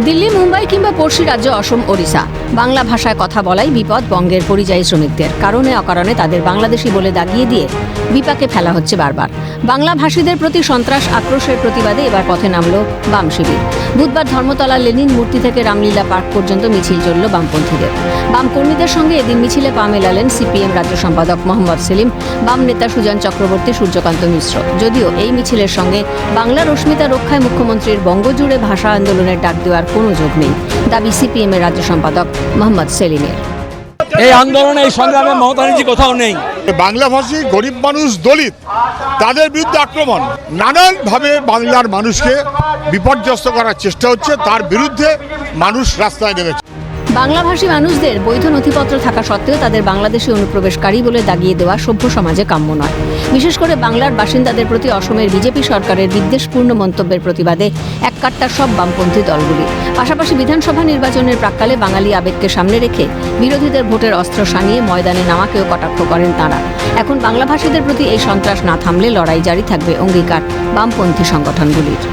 দিল্লি, মুম্বাই কিংবা পড়শি রাজ্য অসম, ওড়িশা, বাংলা ভাষায় কথা বলাই বিপদ বঙ্গের পরিযায়ী শ্রমিকদের। কারণে অকারণে তাদের বাংলাদেশি বলে দাগিয়ে দিয়ে বিপাকে ফেলা হচ্ছে বারবার। বাংলা ভাষীদের প্রতি সন্ত্রাস আক্রোশের প্রতিবাদে এবার পথে নামল বাম শিবির। বুধবার ধর্মতলা লেনিন মূর্তি থেকে রামলীলা পার্ক পর্যন্ত মিছিল চলল বামপন্থীদের। বাম কর্মীদের সঙ্গে এদিন মিছিলে পা মেলালেন সিপিএম রাজ্য সম্পাদক মোহাম্মদ সেলিম, বাম নেতা সুজন চক্রবর্তী, সূর্যকান্ত মিশ্র। যদিও এই মিছিলের সঙ্গে বাংলার অস্মিতা রক্ষায় মুখ্যমন্ত্রীর বঙ্গজুড়ে ভাষা আন্দোলনের ডাক দেওয়ার কোনো যোগ নেই, দাবি সিপিএম এর রাজ্য সম্পাদক মোহাম্মদ সেলিমের। এই আন্দোলনে এই সংগ্রামে মমতা ব্যানার্জি কোথাও নেই। বাংলাভাষী গরিব মানুষ, দলিত, তাদের বিরুদ্ধে আক্রমণ, নানানভাবে বাংলার মানুষকে বিপর্যস্ত করার চেষ্টা হচ্ছে, তার বিরুদ্ধে মানুষ রাস্তায় নেমেছে। বাংলাভাষী মানুষদের বৈধ নথিপত্র থাকা সত্ত্বেও তাদের বাংলাদেশি অনুপ্রবেশকারী বলে দাগিয়ে দেওয়া সভ্য সমাজে কাম্য নয়। বিশেষ করে বাংলার বাসিন্দাদের প্রতি অসমের বিজেপি সরকারের বিদ্বেষপূর্ণ মন্তব্যের প্রতিবাদে এককাট্টা সব বামপন্থী দলগুলি। পাশাপাশি বিধানসভা নির্বাচনের প্রাক্কালে বাঙালি আবেগকে সামনে রেখে বিরোধীদের ভোটের অস্ত্র সানিয়ে ময়দানে নামাকেও কটাক্ষ করেন তাঁরা। এখন বাংলাভাষীদের প্রতি এই সন্ত্রাস না থামলে লড়াই জারি থাকবে, অঙ্গীকার বামপন্থী সংগঠনগুলির।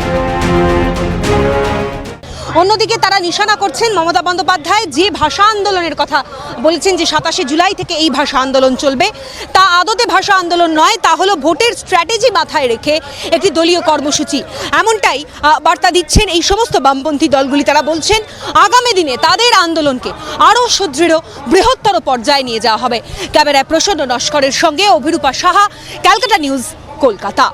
অন্যদিকে তারা নিশানা করছেন মমতা বন্দ্যোপাধ্যায় যে ভাষা আন্দোলনের কথা বলেছেন, যে 27 জুলাই থেকে এই ভাষা আন্দোলন চলবে, তা আদতে ভাষা আন্দোলন নয়, তা হলো ভোটের স্ট্র্যাটেজি মাথায় রেখে একটি দলীয় কর্মসূচি। এমনটাই বার্তা দিচ্ছেন এই সমস্ত বামপন্থী দলগুলি। তারা বলছেন আগামী দিনে তাদের আন্দোলনকে আরও সুদৃঢ়, বৃহত্তর পর্যায়ে নিয়ে যাওয়া হবে। ক্যামেরায় প্রসন্ন নস্করের সঙ্গে অভিরূপা সাহা, ক্যালকাটা নিউজ, কলকাতা।